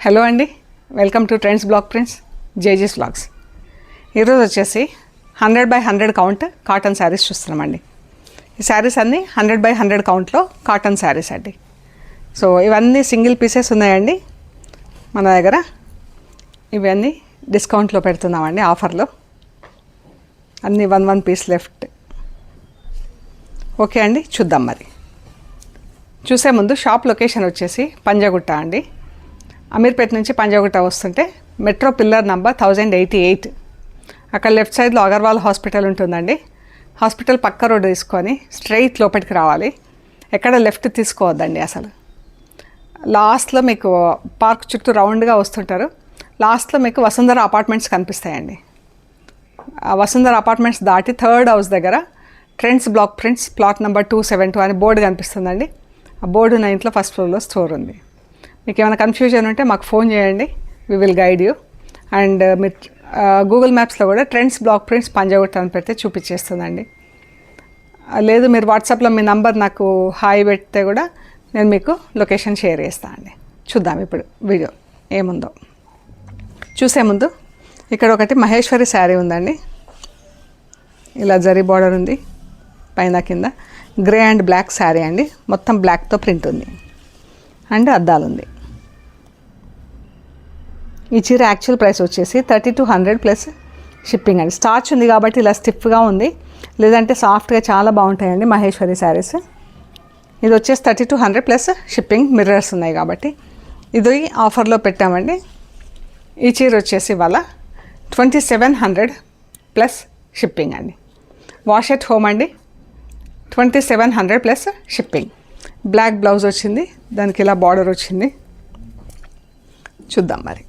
Hello అండి, welcome to trends block prints జేజీస్ vlogs. ఈరోజు వచ్చేసి 100x100 కౌంట్ కాటన్ శారీస్ చూస్తున్నామండి. ఈ శారీస్ అన్నీ 100x100 కౌంట్లో కాటన్ శారీస్ అండి. సో ఇవన్నీ సింగిల్ పీసెస్ ఉన్నాయండి మన దగ్గర. ఇవన్నీ డిస్కౌంట్లో పెడుతున్నామండి, ఆఫర్లో. అన్నీ 1 పీస్ లెఫ్ట్. ఓకే అండి, చూద్దాం. మరి చూసే ముందు షాప్ లొకేషన్ వచ్చేసి పంజాగుట్ట అండి. అమీర్పేట నుంచి పంజాగుట్ట వస్తుంటే మెట్రో పిల్లర్ నంబర్ 1088, అక్కడ లెఫ్ట్ సైడ్లో అగర్వాల్ హాస్పిటల్ ఉంటుందండి. హాస్పిటల్ పక్క రోడ్డు తీసుకొని స్ట్రైట్ లోపలికి రావాలి. ఎక్కడ లెఫ్ట్ తీసుకోవద్దండి అసలు. లాస్ట్లో మీకు పార్క్ చుట్టూ రౌండ్గా వస్తుంటారు. లాస్ట్లో మీకు వసుంధర అపార్ట్మెంట్స్ కనిపిస్తాయండి. ఆ వసుంధర అపార్ట్మెంట్స్ దాటి థర్డ్ హౌస్ దగ్గర trends block prints plot number 272 అని బోర్డు కనిపిస్తుందండి. ఆ బోర్డు 9th ఫస్ట్ ఫ్లోర్లో స్టోర్ ఉంది. మీకు ఏమైనా కన్ఫ్యూజన్ ఉంటే మాకు ఫోన్ చేయండి, we will guide you. And మీరు గూగుల్ మ్యాప్స్లో కూడా ట్రెండ్స్ బ్లాక్ ప్రింట్స్ పంజాగుట్ట అని పెడితే చూపించేస్తుందండి. లేదు మీరు వాట్సాప్లో మీ నంబర్ నాకు హాయ్ పెడితే కూడా నేను మీకు లొకేషన్ షేర్ చేస్తాను అండి. చూద్దాం ఇప్పుడు వీడియో ఏముందో. చూసే ముందు ఇక్కడ ఒకటి మహేశ్వరి శారీ ఉందండి. ఇలా జరీ బార్డర్ ఉంది పైన కింద. గ్రే అండ్ బ్లాక్ శారీ అండి, మొత్తం బ్లాక్తో ప్రింట్ ఉంది అండ్ అద్దాలు ఉంది. ఈ చీర యాక్చువల్ ప్రైస్ వచ్చేసి 3200 ప్లస్ షిప్పింగ్ అండి. స్టార్చ్ ఉంది కాబట్టి ఇలా స్టిఫ్గా ఉంది, లేదంటే సాఫ్ట్గా చాలా బాగుంటాయండి మహేశ్వరి శారీస్. ఇది వచ్చేసి 3200 ప్లస్ షిప్పింగ్. మిర్రర్స్ ఉన్నాయి కాబట్టి ఇది ఆఫర్లో పెట్టామండి. ఈ చీర వచ్చేసి ఇవాళ 2700 ప్లస్ షిప్పింగ్ అండి. వాష్ ఎట్ హోమ్ అండి, 2700 ప్లస్ షిప్పింగ్. బ్లాక్ బ్లౌజ్ వచ్చింది, దానికి ఇలా బార్డర్ వచ్చింది. చూద్దాం మరి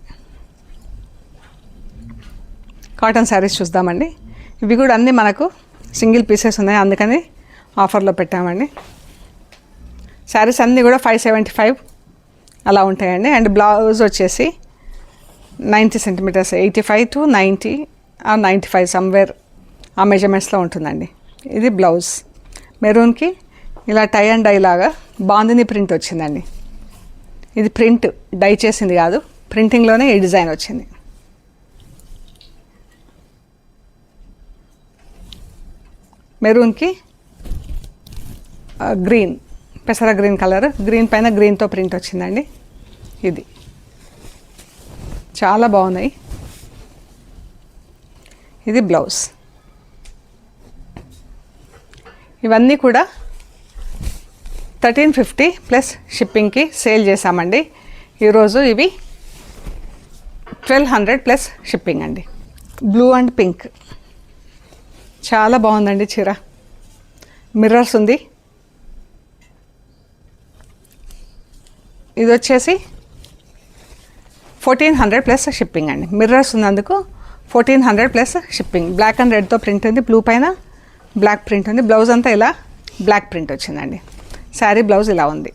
కాటన్ శారీస్ చూద్దామండి. ఇవి కూడా అన్నీ మనకు సింగిల్ పీసెస్ ఉన్నాయి, అందుకని ఆఫర్లో పెట్టామండి. శారీస్ అన్నీ కూడా 575 అలా ఉంటాయండి. అండ్ బ్లౌజ్ వచ్చేసి 90 సెంటీమీటర్స్, 85 to 90 ఆర్ 95 సమ్వేర్ ఆ మెజర్మెంట్స్లో ఉంటుందండి. ఇది బ్లౌజ్. మెరూన్కి ఇలా టై అండ్ డై లాగా బాందిని ప్రింట్ వచ్చిందండి. ఇది ప్రింట్ డై చేసింది కాదు, ప్రింటింగ్లోనే ఈ డిజైన్ వచ్చింది. మెరూన్కి గ్రీన్, పెసర గ్రీన్ కలర్, గ్రీన్ పైన గ్రీన్తో ప్రింట్ వచ్చిందండి. ఇది చాలా బాగున్నాయి. ఇది బ్లౌజ్. ఇవన్నీ కూడా 1350 ప్లస్ షిప్పింగ్కి సేల్ చేసామండి. ఈరోజు ఇవి 1200 ప్లస్ షిప్పింగ్ అండి. బ్లూ అండ్ పింక్ చాలా బాగుందండి చీర. మిర్రర్స్ ఉంది. ఇది వచ్చేసి 1400 ప్లస్ షిప్పింగ్ అండి. మిర్రర్స్ ఉన్నందుకు 1400 ప్లస్ షిప్పింగ్. బ్లాక్ అండ్ రెడ్తో ప్రింట్ ఉంది, బ్లూ పైన బ్లాక్ ప్రింట్ ఉంది. బ్లౌజ్ అంతా ఇలా బ్లాక్ ప్రింట్ వచ్చిందండి. శారీ బ్లౌజ్ ఇలా ఉంది.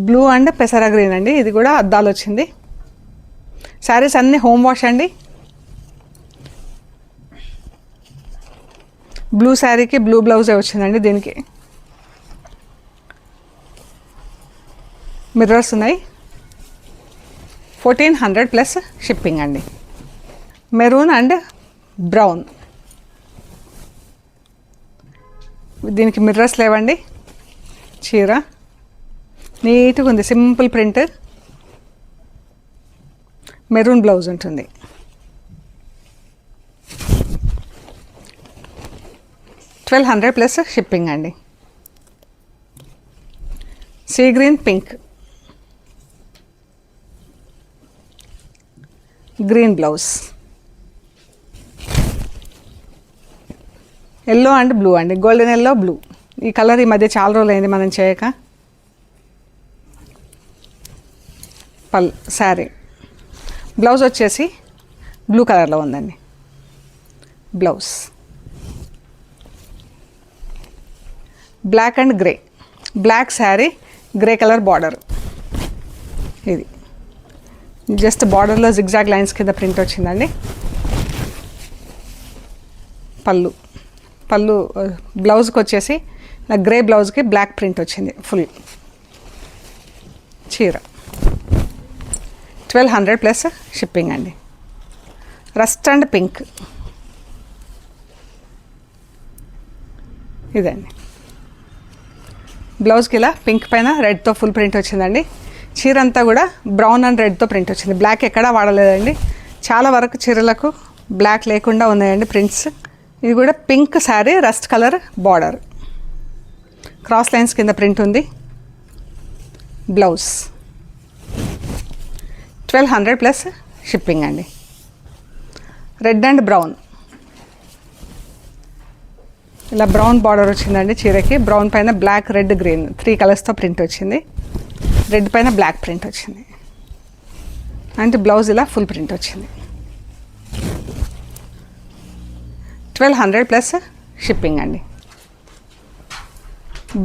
బ్లూ అండ్ పెసర గ్రీన్ అండి. ఇది కూడా అద్దాలు వచ్చింది. శారీస్ అన్నీ హోమ్ వాష్ అండి. బ్లూ శారీకి బ్లూ బ్లౌజే వచ్చిందండి. దీనికి మిర్రర్స్ ఉన్నాయి. 1400 ప్లస్ షిప్పింగ్ అండి. మెరూన్ అండ్ బ్రౌన్, దీనికి మిర్రర్స్ లేవండి. చీర నీట్గా ఉంది, సింపుల్ ప్రింట్. మెరూన్ బ్లౌజ్ ఉంటుంది. $1200 ప్లస్ షిప్పింగ్ అండి. Sea green pink, green blouse. Yellow and blue అండి, గోల్డెన్ ఎల్లో బ్లూ. ఈ కలర్ ఈ మధ్య చాలా రోజులు అయింది మనం చేయక. శారీ బ్లౌజ్ వచ్చేసి బ్లూ కలర్లో ఉందండి. Blouse black and grey, black sari, grey colour border. ఇది జస్ట్ బార్డర్లో జిగ్జాగ్ లైన్స్ కింద ప్రింట్ వచ్చిందండి. పళ్ళు పళ్ళు బ్లౌజ్కి వచ్చేసి గ్రే బ్లౌజ్కి బ్లాక్ ప్రింట్ వచ్చింది ఫుల్. చీర 1200 ప్లస్ షిప్పింగ్ అండి. రస్ట్ అండ్ పింక్ ఇదండి. బ్లౌజ్కి ఇలా పింక్ పైన రెడ్తో ఫుల్ ప్రింట్ వచ్చిందండి. చీర అంతా కూడా బ్రౌన్ అండ్ రెడ్తో ప్రింట్ వచ్చింది. బ్లాక్ ఎక్కడా వాడలేదండి. చాలా వరకు చీరలకు బ్లాక్ లేకుండా ఉన్నాయండి ప్రింట్స్. ఇది కూడా pink sari, rust colour border, cross lines కింద ప్రింట్ ఉంది. బ్లౌజ్ 1200 ప్లస్ షిప్పింగ్ అండి. రెడ్ అండ్ బ్రౌన్ ఇలా బ్రౌన్ బార్డర్ వచ్చిందండి చీరకి. బ్రౌన్ పైన బ్లాక్, రెడ్, గ్రీన్ 3 కలర్స్తో ప్రింట్ వచ్చింది. రెడ్ పైన బ్లాక్ ప్రింట్ వచ్చింది. అంటే బ్లౌజ్ ఇలా ఫుల్ ప్రింట్ వచ్చింది. 1200 ప్లస్ షిప్పింగ్ అండి.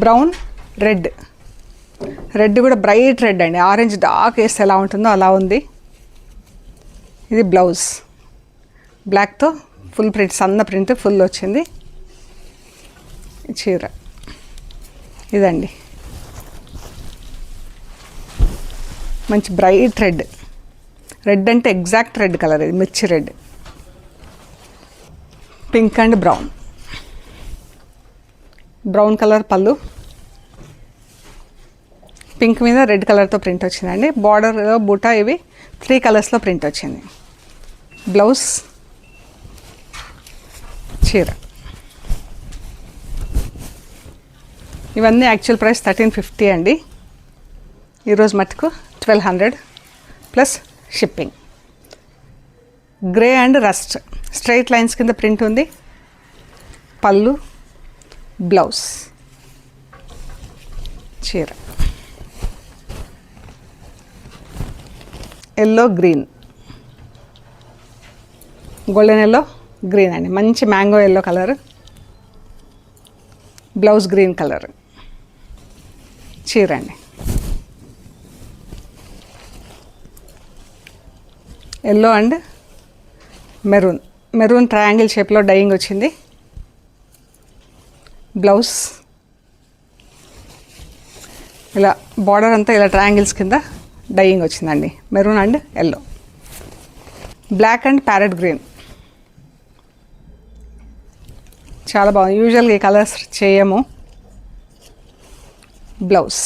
బ్రౌన్, రెడ్, రెడ్ కూడా బ్రైట్ రెడ్ అండి. ఆరెంజ్ డార్క్ వేస్తే ఎలా ఉంటుందో అలా ఉంది. ఇది బ్లౌజ్ బ్లాక్తో ఫుల్ ప్రింట్, సన్న ప్రింట్ ఫుల్ వచ్చింది చీర. ఇదండి మంచి బ్రైట్ రెడ్. రెడ్ అంటే ఎగ్జాక్ట్ రెడ్ కలర్, ఇది మిర్చి red. Pink and brown, brown colour పళ్ళు, పింక్ మీద రెడ్ కలర్తో ప్రింట్ వచ్చిందండి. బార్డర్లో బూటా ఇవి 3 కలర్స్లో ప్రింట్ వచ్చింది. బ్లౌజ్, చీర. ఇవన్నీ యాక్చువల్ ప్రైస్ 1350 అండి. ఈరోజు మటుకు 1200 plus shipping. Grey and rust straight lines కింద ప్రింట్ ఉంది. పళ్ళు, బ్లౌజ్, చీర. Yellow, green, golden yellow, green అండి. మంచి mango yellow colour. Blouse green colour, చీర అండి. Yellow and maroon, maroon triangle షేప్లో డైయింగ్ వచ్చింది. బ్లౌజ్ ఇలా బార్డర్ అంతా ఇలా ట్రయాంగిల్స్ కింద డైయింగ్ వచ్చిందండి. Maroon and yellow. Black and parrot green చాలా బాగుంది. యూజువల్గా ఈ కలర్స్ చేయము. బ్లౌజ్,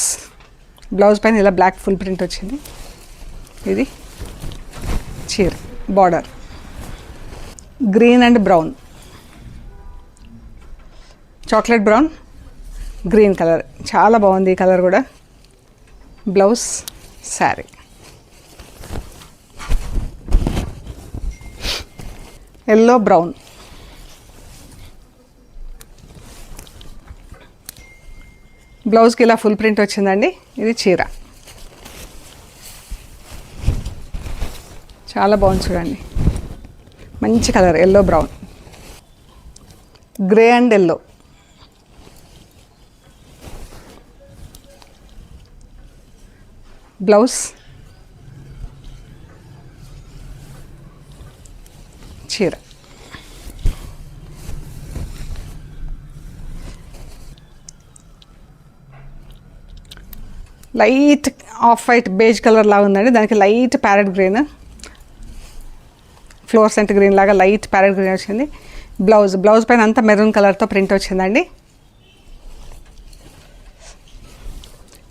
బ్లౌజ్ పైన ఇలా బ్లాక్ ఫుల్ ప్రింట్ వచ్చింది. ఇది చీర. Border green and brown, chocolate brown, green colour చాలా బాగుంది ఈ కలర్ కూడా. బ్లౌజ్, శారీ. ఎల్లో, బ్రౌన్, బ్లౌజ్కి ఇలా ఫుల్ ప్రింట్ వచ్చిందండి. ఇది చీర చాలా బాగుంది చూడండి. మంచి colour yellow, brown, grey and yellow. Blouse, చీర. Light off white beige colour లాగా ఉందండి. దానికి light parrot green, fluorescent green లాగా లైట్ ప్యారెట్ గ్రీన్ వచ్చింది. బ్లౌజ్, బ్లౌజ్ పైన అంతా మెరూన్ కలర్తో ప్రింట్ వచ్చిందండి.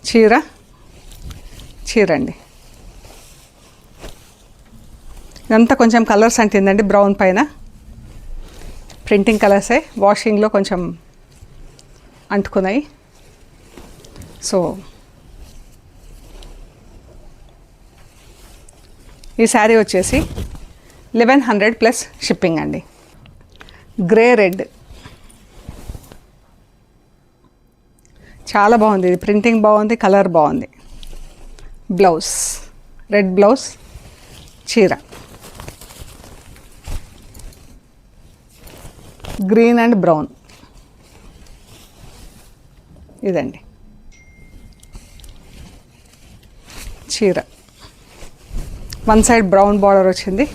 చీర, చీర అండి. ఇదంతా కొంచెం కలర్స్ అంటిందండి బ్రౌన్ పైన. ప్రింటింగ్ కలర్సే, వాషింగ్లో కొంచెం అంటుకున్నాయి. సో ఈ శారీ వచ్చేసి 1100 ప్లస్ షిప్పింగ్ అండి. గ్రే రెడ్ చాలా బాగుంది. ఇది ప్రింటింగ్ బాగుంది, కలర్ బాగుంది. బ్లౌజ్, రెడ్ బ్లౌజ్, చీర. గ్రీన్ అండ్ బ్రౌన్ ఇదండి చీర. వన్ సైడ్ బ్రౌన్ బార్డర్ వచ్చింది.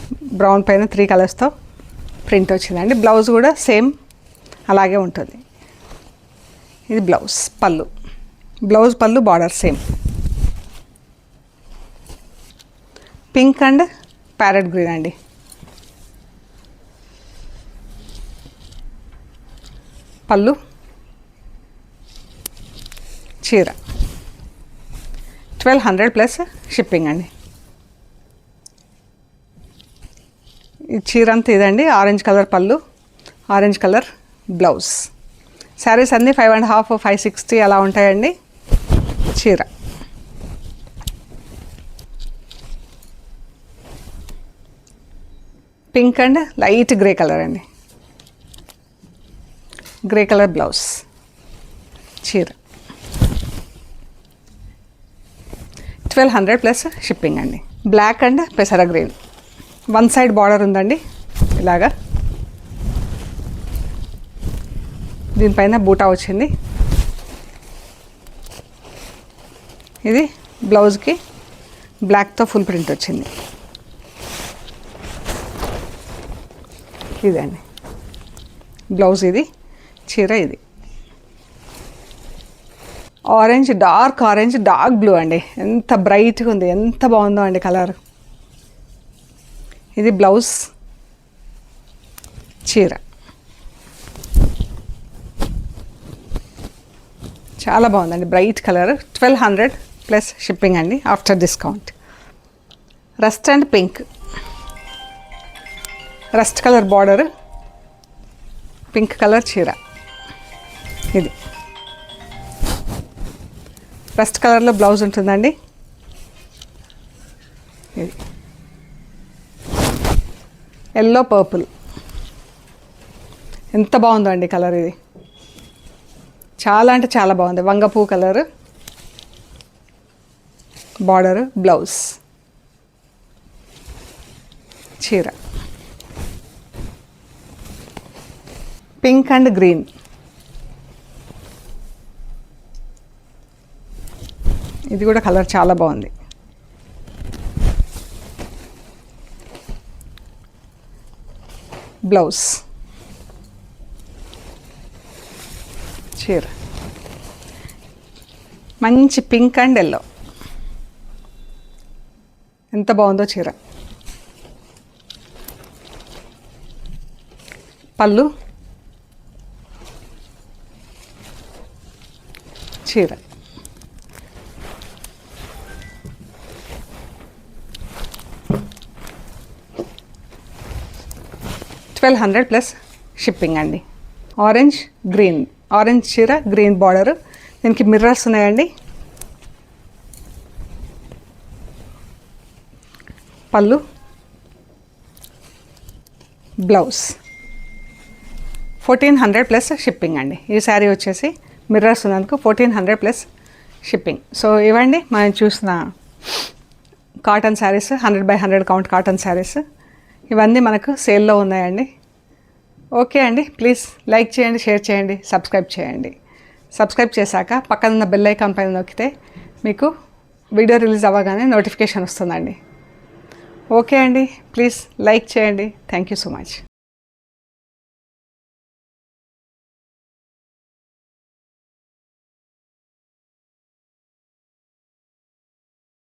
బ్రౌన్ పైన 3 కలర్స్తో ప్రింట్ వచ్చిందండి. బ్లౌజ్ కూడా సేమ్ అలాగే ఉంటుంది. ఇది బ్లౌజ్, పళ్ళు, బ్లౌజ్ పళ్ళు border same. Pink and parrot green అండి. పళ్ళు, చీర 1200 ప్లస్ షిప్పింగ్ అండి. ఈ చీర అంతా ఇదండి. ఆరెంజ్ కలర్ పళ్ళు, ఆరెంజ్ కలర్ బ్లౌజ్. శారీస్ అన్నీ 550, 560 అలా ఉంటాయండి. చీర pink and light grey colour అండి. గ్రే కలర్ బ్లౌజ్, చీర 1200 ప్లస్ షిప్పింగ్ అండి. బ్లాక్ అండ్ పెసర గ్రీన్, వన్ సైడ్ బార్డర్ ఉందండి ఇలాగా. దీనిపైన బూటా వచ్చింది. ఇది బ్లౌజ్కి బ్లాక్తో ఫుల్ ప్రింట్ వచ్చింది. ఇదండి బ్లౌజ్, ఇది చీర. ఇది orange, dark orange, dark blue అండి. ఎంత బ్రైట్గా ఉంది, ఎంత బాగుందో అండి కలర్. ఇది బ్లౌజ్, చీర చాలా బాగుందండి, బ్రైట్ కలర్. 1200 ప్లస్ షిప్పింగ్ అండి after discount. Rust and pink, rust colour border, pink colour చీర. ఇది రస్ట్ కలర్లో బ్లౌజ్ ఉంటుందండి. ఇది ఎల్లో పర్పుల్, ఎంత బాగుందో అండి కలర్. ఇది చాలా అంటే చాలా బాగుంది. వంగపూ కలర్ బార్డర్, బ్లౌజ్, చీర పింక్ అండ్ గ్రీన్. ఇది కూడా కలర్ చాలా బాగుంది. బ్లౌజ్, చీర మంచి పింక్ అండ్ ఎల్లో, ఎంత బాగుందో చీర. పళ్ళు, చీర 1200 ప్లస్ షిప్పింగ్ అండి. ఆరెంజ్ గ్రీన్, ఆరెంజ్ చీర, గ్రీన్ బార్డర్. దీనికి మిర్రర్స్ ఉన్నాయండి. పళ్ళు, బ్లౌజ్ 1400 ప్లస్ షిప్పింగ్ అండి. ఈ శారీ వచ్చేసి మిర్రర్స్ ఉన్నందుకు 1400 ప్లస్ షిప్పింగ్. సో ఇవ్వండి మనం చూసిన cotton saris, 100/100 count cotton saris. ఇవన్నీ మనకు సేల్లో ఉన్నాయండి. ఓకే అండి, ప్లీజ్ లైక్ చేయండి, షేర్ చేయండి, సబ్స్క్రైబ్ చేయండి. సబ్స్క్రైబ్ చేశాక పక్కన ఉన్న బెల్ ఐకాన్ పైన నొక్కితే మీకు వీడియో రిలీజ్ అవ్వగానే నోటిఫికేషన్ వస్తుందండి. ఓకే అండి, ప్లీజ్ లైక్ చేయండి. Thank you so much.